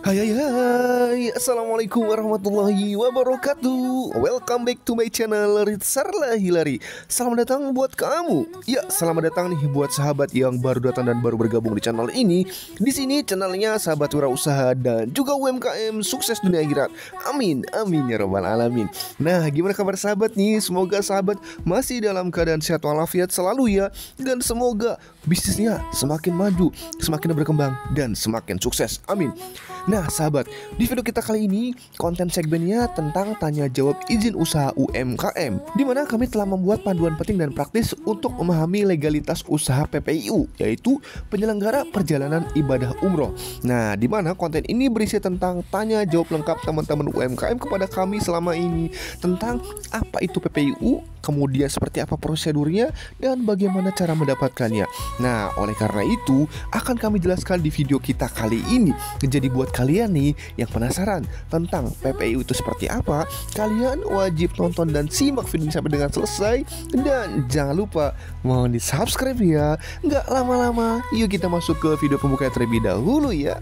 Hai, Assalamualaikum warahmatullahi wabarakatuh. Welcome back to my channel Ritsarla Hilari. Selamat datang buat kamu. Ya, selamat datang nih buat sahabat yang baru datang dan baru bergabung di channel ini. Di sini channelnya sahabat wirausaha dan juga UMKM sukses dunia akhirat. Amin, amin ya rabbal alamin. Nah, gimana kabar sahabat nih? Semoga sahabat masih dalam keadaan sehat walafiat selalu ya. Dan semoga bisnisnya semakin maju, semakin berkembang, dan semakin sukses. Amin. Nah sahabat, di video kita kali ini konten segmennya tentang tanya jawab izin usaha UMKM, dimana kami telah membuat panduan penting dan praktis untuk memahami legalitas usaha PPIU, yaitu penyelenggara perjalanan ibadah umroh. Nah, dimana konten ini berisi tentang tanya jawab lengkap teman-teman UMKM kepada kami selama ini, tentang apa itu PPIU, kemudian seperti apa prosedurnya, dan bagaimana cara mendapatkannya. Nah, oleh karena itu akan kami jelaskan di video kita kali ini. Jadi buat kalian nih yang penasaran tentang PPIU itu seperti apa, kalian wajib nonton dan simak video ini sampai dengan selesai. Dan jangan lupa mohon di subscribe ya. Nggak lama-lama, yuk kita masuk ke video pembuka terlebih dahulu ya.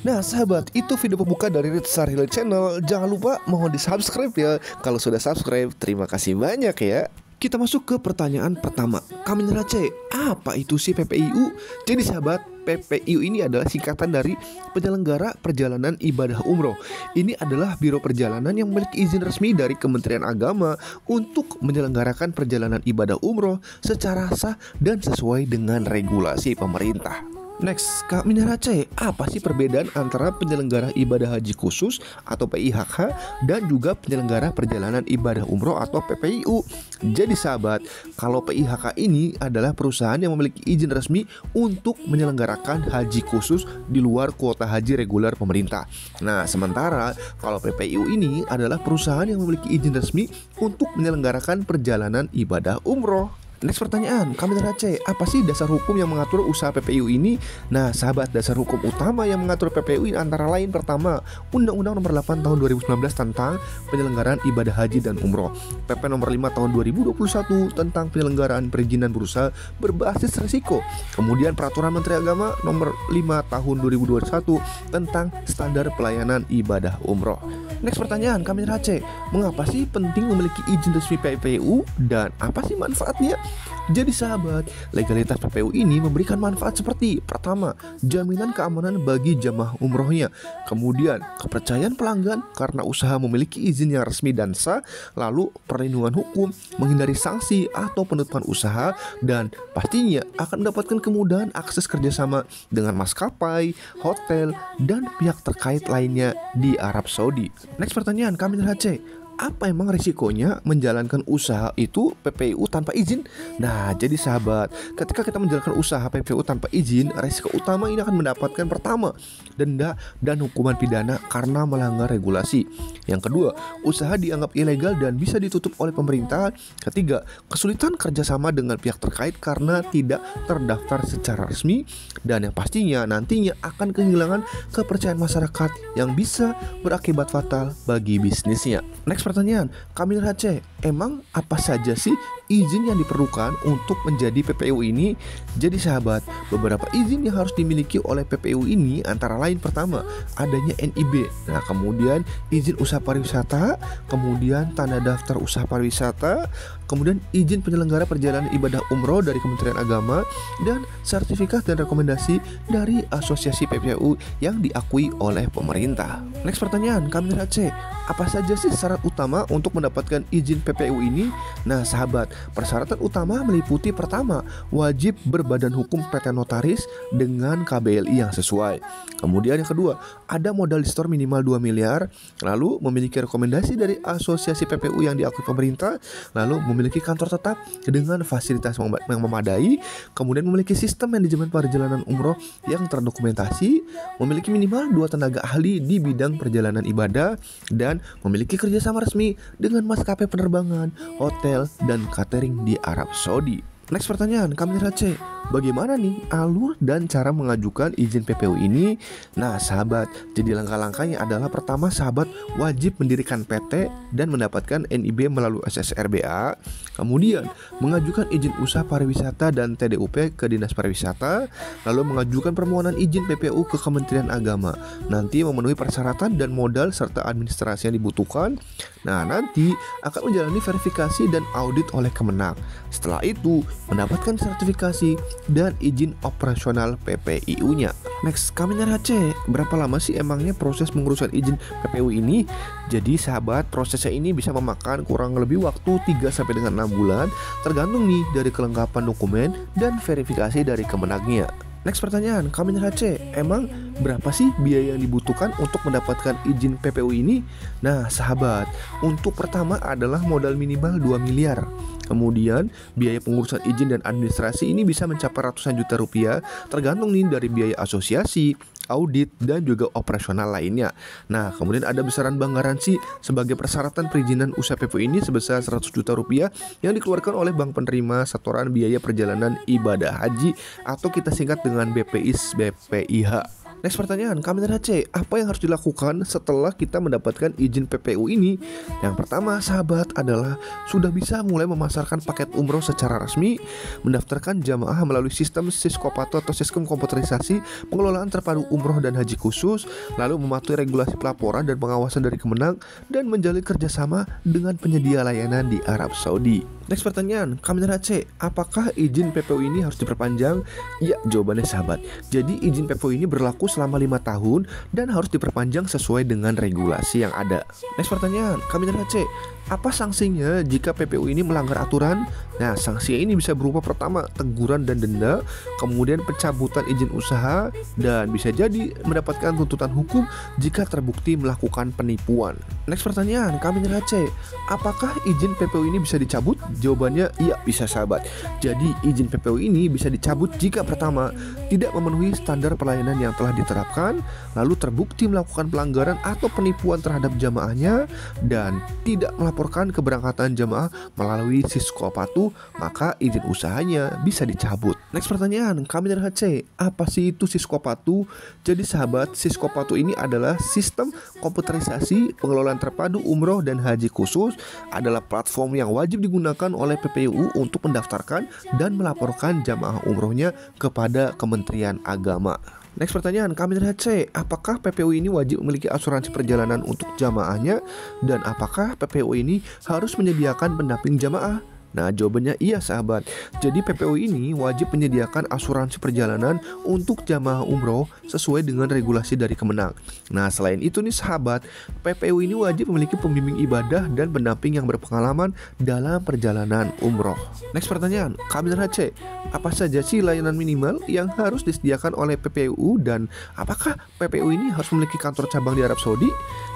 Nah sahabat, itu video pembuka dari Ritsar Hilal Channel. Jangan lupa mohon di subscribe ya. Kalau sudah subscribe, terima kasih banyak ya. Kita masuk ke pertanyaan pertama. Kami neraca, apa itu sih PPIU? Jadi sahabat, PPIU ini adalah singkatan dari penyelenggara perjalanan ibadah umroh. Ini adalah biro perjalanan yang memiliki izin resmi dari Kementerian Agama untuk menyelenggarakan perjalanan ibadah umroh secara sah dan sesuai dengan regulasi pemerintah. Next, Kak Minarace, apa sih perbedaan antara penyelenggara ibadah haji khusus atau PIHK dan juga penyelenggara perjalanan ibadah umroh atau PPIU? Jadi sahabat, kalau PIHK ini adalah perusahaan yang memiliki izin resmi untuk menyelenggarakan haji khusus di luar kuota haji reguler pemerintah. Nah, sementara kalau PPIU ini adalah perusahaan yang memiliki izin resmi untuk menyelenggarakan perjalanan ibadah umroh. Next pertanyaan, kami neraca, apa sih dasar hukum yang mengatur usaha PPIU ini? Nah sahabat, dasar hukum utama yang mengatur PPIU ini antara lain pertama, Undang-Undang Nomor 8 Tahun 2019 tentang penyelenggaraan ibadah haji dan umroh, PP Nomor 5 Tahun 2021 tentang penyelenggaraan perizinan berusaha berbasis risiko, kemudian Peraturan Menteri Agama Nomor 5 Tahun 2021 tentang standar pelayanan ibadah umroh. Next pertanyaan, kami neraca, mengapa sih penting memiliki izin resmi PPIU dan apa sih manfaatnya? Jadi sahabat, legalitas PPIU ini memberikan manfaat seperti pertama, jaminan keamanan bagi jamaah umrohnya, kemudian kepercayaan pelanggan karena usaha memiliki izin yang resmi dan sah, lalu perlindungan hukum, menghindari sanksi atau penutupan usaha, dan pastinya akan mendapatkan kemudahan akses kerjasama dengan maskapai, hotel, dan pihak terkait lainnya di Arab Saudi. Next pertanyaan, kami neraca, apa emang risikonya menjalankan usaha itu PPIU tanpa izin? Nah, jadi sahabat, ketika kita menjalankan usaha PPIU tanpa izin, risiko utama ini akan mendapatkan pertama, denda dan hukuman pidana karena melanggar regulasi. Yang kedua, usaha dianggap ilegal dan bisa ditutup oleh pemerintah. Ketiga, kesulitan kerjasama dengan pihak terkait karena tidak terdaftar secara resmi. Dan yang pastinya nantinya akan kehilangan kepercayaan masyarakat yang bisa berakibat fatal bagi bisnisnya. Next pertanyaan, kami neraca, emang apa saja sih izin yang diperlukan untuk menjadi PPIU ini? Jadi sahabat, beberapa izin yang harus dimiliki oleh PPIU ini antara lain pertama, adanya NIB. Nah, kemudian izin usaha pariwisata, kemudian tanda daftar usaha pariwisata, kemudian izin penyelenggara perjalanan ibadah umroh dari Kementerian Agama, dan sertifikat dan rekomendasi dari asosiasi PPIU yang diakui oleh pemerintah. Next pertanyaan, kami neraca, apa saja sih syarat utama utama untuk mendapatkan izin PPU ini? Nah sahabat, persyaratan utama meliputi pertama, wajib berbadan hukum PT Notaris dengan KBLI yang sesuai. Kemudian yang kedua, ada modal di store minimal 2 miliar, lalu memiliki rekomendasi dari asosiasi PPU yang diakui pemerintah, lalu memiliki kantor tetap dengan fasilitas yang memadai, kemudian memiliki sistem manajemen perjalanan umroh yang terdokumentasi, memiliki minimal 2 tenaga ahli di bidang perjalanan ibadah, dan memiliki kerjasama resmi dengan maskapai penerbangan, hotel, dan catering di Arab Saudi. Next pertanyaan, Kamera C, bagaimana nih alur dan cara mengajukan izin PPU ini? Nah sahabat, jadi langkah-langkahnya adalah pertama sahabat wajib mendirikan PT dan mendapatkan NIB melalui SSRBA. Kemudian mengajukan izin usaha pariwisata dan TDUP ke Dinas Pariwisata. Lalu mengajukan permohonan izin PPU ke Kementerian Agama. Nanti memenuhi persyaratan dan modal serta administrasi yang dibutuhkan. Nah nanti akan menjalani verifikasi dan audit oleh Kemenang. Setelah itu mendapatkan sertifikasi dan izin operasional PPIU-nya. Next, Kamera C, berapa lama sih emangnya proses pengurusan izin PPU ini? Jadi sahabat, prosesnya ini bisa memakan kurang lebih waktu 3 sampai dengan 6 bulan, tergantung nih dari kelengkapan dokumen dan verifikasi dari Kemenagnya. Next pertanyaan, Kamera C, emang berapa sih biaya yang dibutuhkan untuk mendapatkan izin PPU ini? Nah sahabat, untuk pertama adalah modal minimal 2 miliar. Kemudian biaya pengurusan izin dan administrasi ini bisa mencapai ratusan juta rupiah, tergantung nih dari biaya asosiasi, audit, dan juga operasional lainnya. Nah kemudian ada besaran bank garansi sebagai persyaratan perizinan usaha PPU ini sebesar 100 juta rupiah yang dikeluarkan oleh bank penerima setoran biaya perjalanan ibadah haji atau kita singkat dengan BPIH. Next pertanyaan, Kamera C, apa yang harus dilakukan setelah kita mendapatkan izin PPU ini? Yang pertama sahabat adalah sudah bisa mulai memasarkan paket umroh secara resmi, mendaftarkan jamaah melalui sistem Siskopato atau sistem komputerisasi pengelolaan terpadu umroh dan haji khusus, lalu mematuhi regulasi pelaporan dan pengawasan dari Kemenang, dan menjalin kerjasama dengan penyedia layanan di Arab Saudi. Next pertanyaan, Kamera C, apakah izin PPU ini harus diperpanjang? Ya, jawabannya sahabat. Jadi izin PPU ini berlaku selama 5 tahun dan harus diperpanjang sesuai dengan regulasi yang ada. Next pertanyaan, Kamera C, apa sanksinya jika PPU ini melanggar aturan? Nah, sanksi ini bisa berupa pertama teguran dan denda, kemudian pencabutan izin usaha, dan bisa jadi mendapatkan tuntutan hukum jika terbukti melakukan penipuan. Next pertanyaan, Kamera C, apakah izin PPU ini bisa dicabut? Jawabannya iya, bisa sahabat. Jadi izin PPU ini bisa dicabut jika pertama tidak memenuhi standar pelayanan yang telah diterapkan, lalu terbukti melakukan pelanggaran atau penipuan terhadap jamaahnya, dan tidak melaporkan keberangkatan jamaah melalui Siskopatu, maka izin usahanya bisa dicabut. Next pertanyaan, Kamera C, apa sih itu Siskopatu? Jadi sahabat, Siskopatu ini adalah sistem komputerisasi pengelolaan terpadu umroh dan haji khusus, adalah platform yang wajib digunakan oleh PPU untuk mendaftarkan dan melaporkan jamaah umrohnya kepada Kementerian Agama. Next pertanyaan, Kamera C, apakah PPU ini wajib memiliki asuransi perjalanan untuk jamaahnya? Dan apakah PPU ini harus menyediakan pendamping jamaah? Nah jawabannya iya sahabat. Jadi PPU ini wajib menyediakan asuransi perjalanan untuk jamaah umroh sesuai dengan regulasi dari Kemenang. Nah selain itu nih sahabat, PPU ini wajib memiliki pembimbing ibadah dan pendamping yang berpengalaman dalam perjalanan umroh. Next pertanyaan, Kamera C, apa saja sih layanan minimal yang harus disediakan oleh PPU, dan apakah PPU ini harus memiliki kantor cabang di Arab Saudi?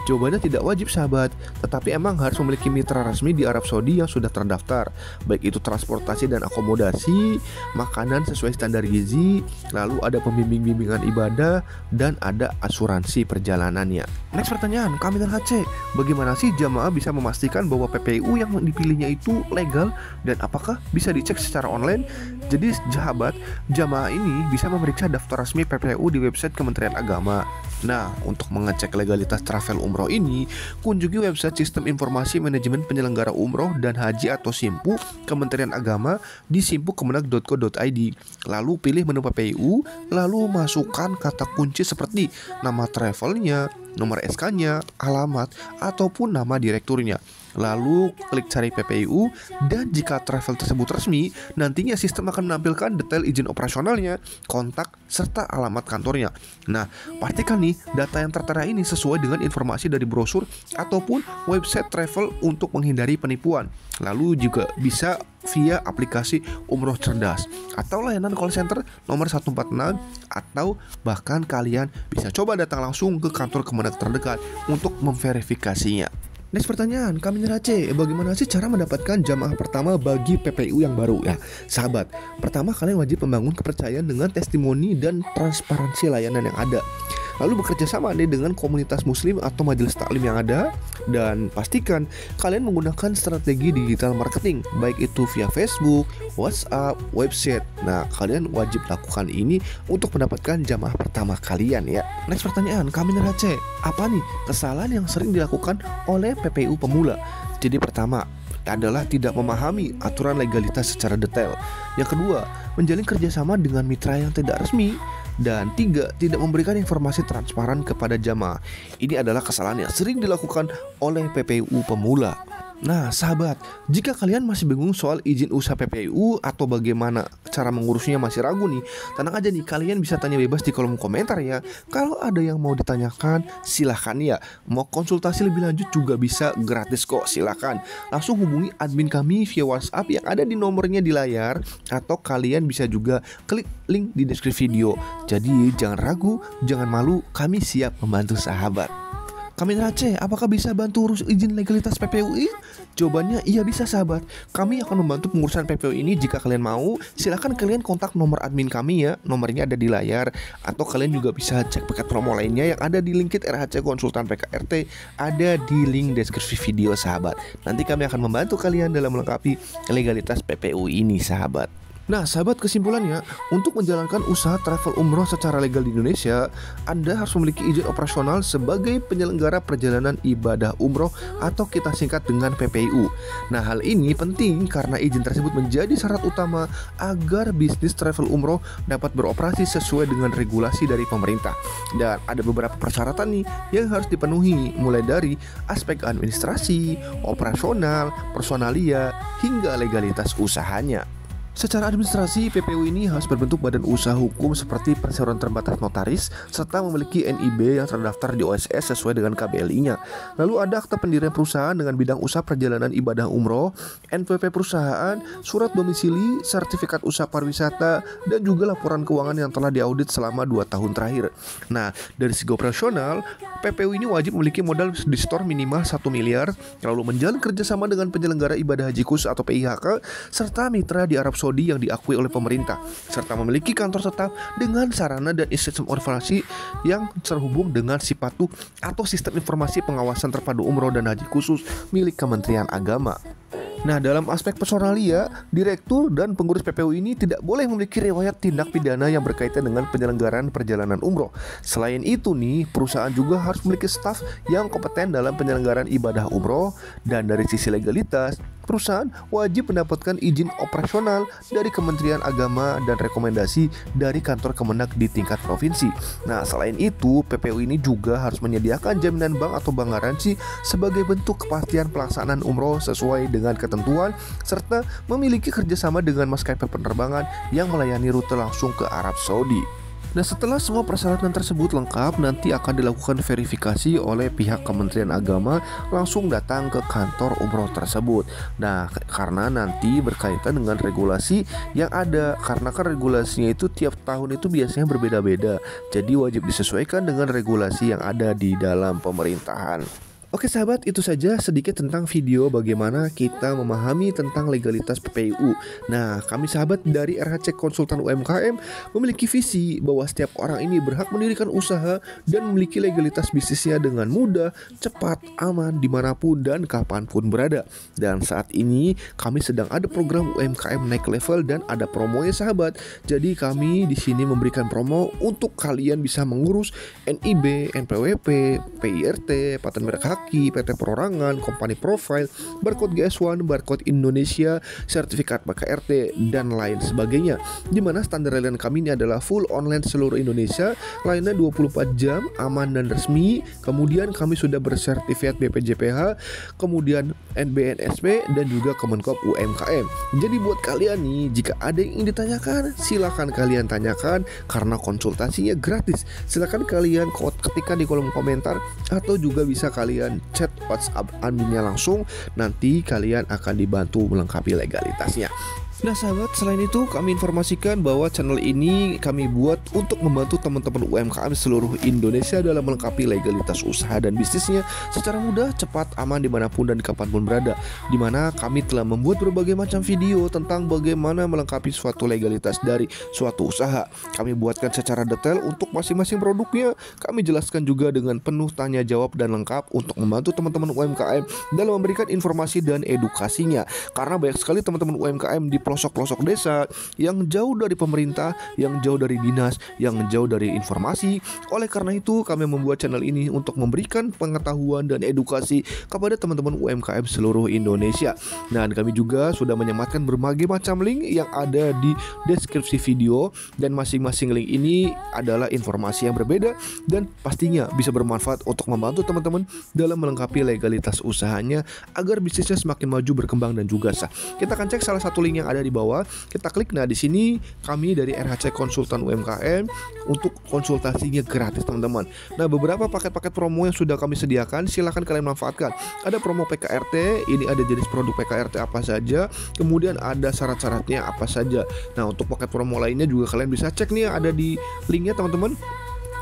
Jawabannya tidak wajib sahabat, tetapi emang harus memiliki mitra resmi di Arab Saudi yang sudah terdaftar, baik itu transportasi dan akomodasi, makanan sesuai standar gizi, lalu ada pembimbing-bimbingan ibadah, dan ada asuransi perjalanannya. Next pertanyaan, Kamera C, bagaimana sih jamaah bisa memastikan bahwa PPU yang dipilihnya itu legal, dan apakah bisa dicek secara online? Jadi sahabat, jamaah ini bisa memeriksa daftar resmi PPU di website Kementerian Agama. Nah, untuk mengecek legalitas travel umroh ini, kunjungi website Sistem Informasi Manajemen Penyelenggara Umroh dan Haji atau SIMPU Kementerian Agama di simpukemenag.co.id. Lalu pilih menu PPU, lalu masukkan kata kunci seperti nama travelnya, nomor SK-nya, alamat, ataupun nama direkturnya. lalu klik cari PPIU, dan jika travel tersebut resmi, nantinya sistem akan menampilkan detail izin operasionalnya, kontak, serta alamat kantornya. Nah, pastikan nih data yang tertera ini sesuai dengan informasi dari brosur ataupun website travel untuk menghindari penipuan. Lalu juga bisa via aplikasi Umroh Cerdas atau layanan call center nomor 146, atau bahkan kalian bisa coba datang langsung ke kantor Kemenak terdekat untuk memverifikasinya. Next pertanyaan, kami Race, bagaimana sih cara mendapatkan jamaah pertama bagi PPIU yang baru? Ya, sahabat, pertama kalian wajib membangun kepercayaan dengan testimoni dan transparansi layanan yang ada. Lalu bekerja sama nih dengan komunitas muslim atau majelis taklim yang ada, dan pastikan kalian menggunakan strategi digital marketing, baik itu via Facebook, WhatsApp, website. Nah, kalian wajib lakukan ini untuk mendapatkan jamaah pertama kalian ya. Next pertanyaan, kami Race, apa nih kesalahan yang sering dilakukan oleh PPIU pemula? Jadi pertama adalah tidak memahami aturan legalitas secara detail. Yang kedua, menjalin kerjasama dengan mitra yang tidak resmi. Dan tiga, tidak memberikan informasi transparan kepada jamaah. Ini adalah kesalahan yang sering dilakukan oleh PPIU pemula. Nah, sahabat, jika kalian masih bingung soal izin usaha PPIU atau bagaimana cara mengurusnya masih ragu nih, tenang aja nih, kalian bisa tanya bebas di kolom komentar ya. Kalau ada yang mau ditanyakan, silahkan ya. Mau konsultasi lebih lanjut juga bisa, gratis kok, silahkan. Langsung hubungi admin kami via WhatsApp yang ada di nomornya di layar, atau kalian bisa juga klik link di deskripsi video. Jadi jangan ragu, jangan malu, kami siap membantu sahabat. Kami Race, apakah bisa bantu urus izin legalitas PPIU? Jawabannya iya bisa sahabat. Kami akan membantu pengurusan PPIU ini. Jika kalian mau, silahkan kalian kontak nomor admin kami ya. Nomornya ada di layar. Atau kalian juga bisa cek paket promo lainnya yang ada di LinkedIn RHC Konsultan PKRT. Ada di link deskripsi video sahabat. Nanti kami akan membantu kalian dalam melengkapi legalitas PPIU ini sahabat. Nah, sahabat, kesimpulannya, untuk menjalankan usaha travel umroh secara legal di Indonesia, Anda harus memiliki izin operasional sebagai penyelenggara perjalanan ibadah umroh atau kita singkat dengan PPIU. Nah, hal ini penting karena izin tersebut menjadi syarat utama agar bisnis travel umroh dapat beroperasi sesuai dengan regulasi dari pemerintah. Dan ada beberapa persyaratan nih yang harus dipenuhi, mulai dari aspek administrasi, operasional, personalia, hingga legalitas usahanya. Secara administrasi, PPIU ini harus berbentuk badan usaha hukum seperti perseroan terbatas notaris, serta memiliki NIB yang terdaftar di OSS sesuai dengan KBLI-nya. Lalu ada akta pendirian perusahaan dengan bidang usaha perjalanan ibadah umroh, NPWP perusahaan, surat domisili, sertifikat usaha pariwisata, dan juga laporan keuangan yang telah diaudit selama 2 tahun terakhir. Nah, dari segi operasional, PPIU ini wajib memiliki modal di store minimal 1 miliar, lalu menjalin kerjasama dengan penyelenggara ibadah haji khusus atau PIHK, serta mitra di Arab Saudi yang diakui oleh pemerintah, serta memiliki kantor tetap dengan sarana dan sistem informasi yang terhubung dengan SIPATU atau Sistem Informasi Pengawasan Terpadu Umroh dan Haji Khusus milik Kementerian Agama. Nah, dalam aspek personalia, direktur dan pengurus PPIU ini tidak boleh memiliki riwayat tindak pidana yang berkaitan dengan penyelenggaraan perjalanan umroh. Selain itu nih, perusahaan juga harus memiliki staf yang kompeten dalam penyelenggaraan ibadah umroh. Dan dari sisi legalitas, perusahaan wajib mendapatkan izin operasional dari Kementerian Agama dan rekomendasi dari kantor Kemenak di tingkat provinsi. Nah, selain itu, PPIU ini juga harus menyediakan jaminan bank atau bank garansi sebagai bentuk kepastian pelaksanaan umroh sesuai dengan ketentuan, serta memiliki kerjasama dengan maskapai penerbangan yang melayani rute langsung ke Arab Saudi. Nah, setelah semua persyaratan tersebut lengkap, nanti akan dilakukan verifikasi oleh pihak Kementerian Agama langsung datang ke kantor umroh tersebut. Nah, karena nanti berkaitan dengan regulasi yang ada, karena kan regulasinya itu tiap tahun itu biasanya berbeda-beda. Jadi wajib disesuaikan dengan regulasi yang ada di dalam pemerintahan. Oke sahabat, itu saja sedikit tentang video bagaimana kita memahami tentang legalitas PPIU. Nah, kami sahabat dari RHC Konsultan UMKM memiliki visi bahwa setiap orang ini berhak mendirikan usaha dan memiliki legalitas bisnisnya dengan mudah, cepat, aman, dimanapun dan kapanpun berada. Dan saat ini kami sedang ada program UMKM naik level dan ada promonya sahabat. Jadi kami di sini memberikan promo untuk kalian bisa mengurus NIB, NPWP, PIRT, paten merek hak haki, PT perorangan, company profile, barcode GS1, barcode Indonesia, sertifikat PKRT, dan lain sebagainya. Dimana standar layanan kami ini adalah full online seluruh Indonesia, layanan 24 jam, aman dan resmi. Kemudian kami sudah bersertifikat BPJPH, kemudian NBNSP, dan juga Kemenkop UMKM. Jadi buat kalian nih, jika ada yang ingin ditanyakan, silakan kalian tanyakan karena konsultasinya gratis. Silakan kalian ketikkan di kolom komentar atau juga bisa kalian chat WhatsApp adminnya langsung. Nanti kalian akan dibantu melengkapi legalitasnya. Nah sahabat, selain itu kami informasikan bahwa channel ini kami buat untuk membantu teman-teman UMKM seluruh Indonesia dalam melengkapi legalitas usaha dan bisnisnya secara mudah, cepat, aman dimanapun dan kapanpun berada. Dimana kami telah membuat berbagai macam video tentang bagaimana melengkapi suatu legalitas dari suatu usaha. Kami buatkan secara detail untuk masing-masing produknya. Kami jelaskan juga dengan penuh tanya jawab dan lengkap untuk membantu teman-teman UMKM dalam memberikan informasi dan edukasinya. Karena banyak sekali teman-teman UMKM di pelosok-pelosok desa yang jauh dari pemerintah, yang jauh dari dinas, yang jauh dari informasi. Oleh karena itu kami membuat channel ini untuk memberikan pengetahuan dan edukasi kepada teman-teman UMKM seluruh Indonesia. Dan kami juga sudah menyematkan berbagai macam link yang ada di deskripsi video, dan masing-masing link ini adalah informasi yang berbeda dan pastinya bisa bermanfaat untuk membantu teman-teman dalam melengkapi legalitas usahanya agar bisnisnya semakin maju, berkembang, dan juga sah. Kita akan cek salah satu link yang ada di bawah. Kita klik. Nah, di sini kami dari RHC Konsultan UMKM untuk konsultasinya gratis, teman-teman. Nah, beberapa paket-paket promo yang sudah kami sediakan, silahkan kalian manfaatkan. Ada promo PKRT, ini ada jenis produk PKRT apa saja, kemudian ada syarat-syaratnya apa saja. Nah, untuk paket promo lainnya juga kalian bisa cek nih, ada di linknya, teman-teman.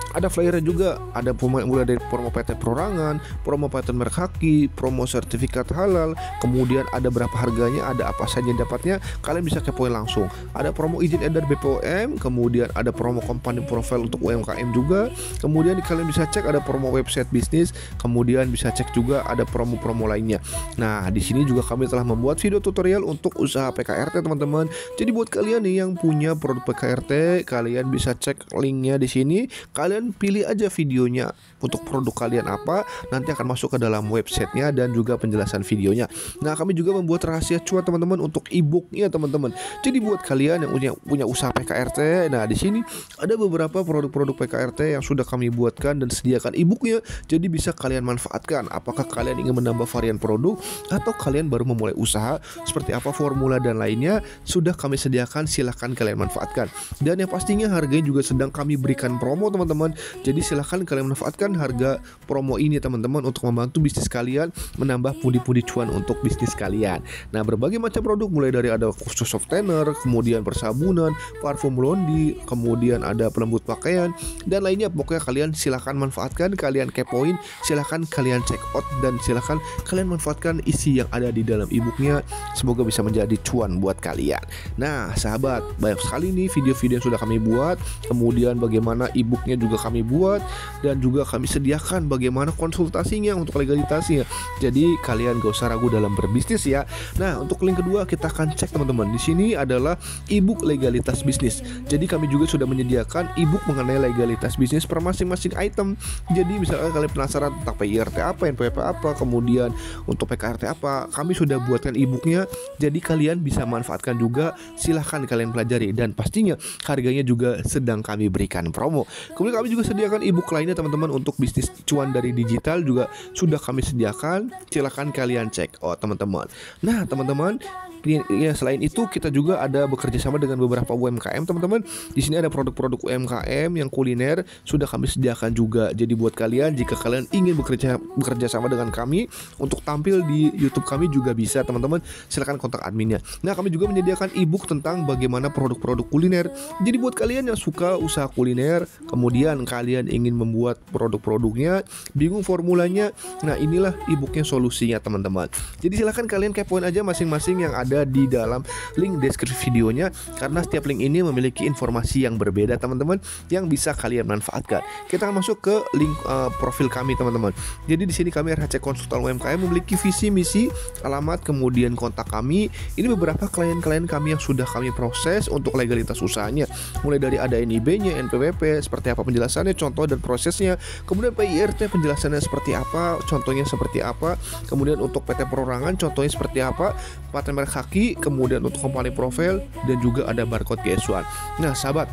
Ada flyernya juga, ada mulai dari promo PT perorangan, promo paten merek haki, promo sertifikat halal, kemudian ada berapa harganya, ada apa saja dapatnya, kalian bisa kepoin langsung. Ada promo izin edar BPOM, kemudian ada promo company profile untuk UMKM juga, kemudian kalian bisa cek ada promo website bisnis, kemudian bisa cek juga ada promo-promo lainnya. Nah, di sini juga kami telah membuat video tutorial untuk usaha PKRT, teman-teman. Jadi buat kalian nih yang punya produk PKRT, kalian bisa cek linknya di sini. Kalian pilih aja videonya untuk produk kalian apa, nanti akan masuk ke dalam websitenya dan juga penjelasan videonya. Nah, kami juga membuat rahasia cuan, teman-teman, untuk e-booknya, teman-teman. Jadi buat kalian yang punya usaha PKRT, nah di sini ada beberapa produk-produk PKRT yang sudah kami buatkan dan sediakan e-booknya. Jadi bisa kalian manfaatkan. Apakah kalian ingin menambah varian produk atau kalian baru memulai usaha, seperti apa formula dan lainnya sudah kami sediakan, silahkan kalian manfaatkan. Dan yang pastinya harganya juga sedang kami berikan promo, teman-teman. Jadi silahkan kalian manfaatkan harga promo ini, teman-teman, untuk membantu bisnis kalian menambah pundi-pundi cuan untuk bisnis kalian. Nah, berbagai macam produk, mulai dari ada khusus softener, kemudian persabunan, parfum Londi, kemudian ada pelembut pakaian dan lainnya. Pokoknya kalian silahkan manfaatkan, kalian kepoin, silahkan kalian check out, dan silahkan kalian manfaatkan isi yang ada di dalam e-booknya. Semoga bisa menjadi cuan buat kalian. Nah, sahabat, banyak sekali nih video-video yang sudah kami buat, kemudian bagaimana e-booknya juga kami buat, dan juga kami sediakan bagaimana konsultasinya untuk legalitasnya. Jadi kalian gak usah ragu dalam berbisnis ya. Nah, untuk link kedua kita akan cek, teman-teman. Di sini adalah e-book legalitas bisnis. Jadi kami juga sudah menyediakan e-book mengenai legalitas bisnis per masing-masing item. Jadi misalnya kalian penasaran tentang PIRT apa, NPWP apa, kemudian untuk PKRT apa, kami sudah buatkan e-booknya. Jadi kalian bisa manfaatkan juga, silahkan kalian pelajari, dan pastinya harganya juga sedang kami berikan promo. Kemudian kami juga sediakan e-book lainnya, teman-teman, untuk bisnis cuan dari digital juga sudah kami sediakan. Silahkan kalian cek teman-teman. Nah, teman-teman, ya, selain itu kita juga ada bekerja sama dengan beberapa UMKM, teman-teman. Di sini ada produk-produk UMKM yang kuliner sudah kami sediakan juga. Jadi buat kalian, jika kalian ingin bekerja sama dengan kami untuk tampil di YouTube kami juga bisa, teman-teman. Silakan kontak adminnya. Nah, kami juga menyediakan e-book tentang bagaimana produk-produk kuliner. Jadi buat kalian yang suka usaha kuliner, kemudian kalian ingin membuat produk-produknya, bingung formulanya, nah inilah e-booknya solusinya, teman-teman. Jadi silakan kalian kepoin aja masing-masing yang ada di dalam link deskripsi videonya, karena setiap link ini memiliki informasi yang berbeda, teman-teman, yang bisa kalian manfaatkan. Kita akan masuk ke link profil kami, teman-teman. Jadi di sini kami RHC Konsultan UMKM memiliki visi, misi, alamat, kemudian kontak kami. Ini beberapa klien-klien kami yang sudah kami proses untuk legalitas usahanya, mulai dari ada NIB-nya, NPWP, seperti apa penjelasan penjelasannya, contoh dan prosesnya. Kemudian PIRT penjelasannya seperti apa, contohnya seperti apa. Kemudian untuk PT Perorangan contohnya seperti apa, paten merek haki, kemudian untuk company profile, dan juga ada barcode GS1. Nah sahabat,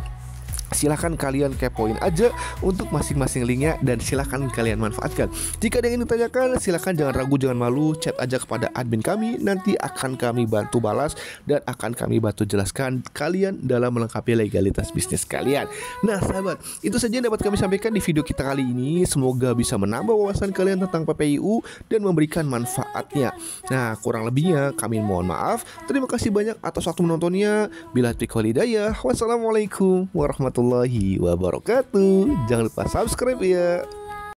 silahkan kalian kepoin aja untuk masing-masing linknya dan silahkan kalian manfaatkan. Jika ada yang ingin ditanyakan, silahkan jangan ragu, jangan malu, chat aja kepada admin kami. Nanti akan kami bantu balas dan akan kami bantu jelaskan kalian dalam melengkapi legalitas bisnis kalian. Nah sahabat, itu saja yang dapat kami sampaikan di video kita kali ini. Semoga bisa menambah wawasan kalian tentang PPIU dan memberikan manfaatnya. Nah kurang lebihnya kami mohon maaf. Terima kasih banyak atas waktu menontonnya. Bila taufiq wal hidayah. Wassalamualaikum warahmatullahi wabarakatuh. Jangan lupa subscribe ya.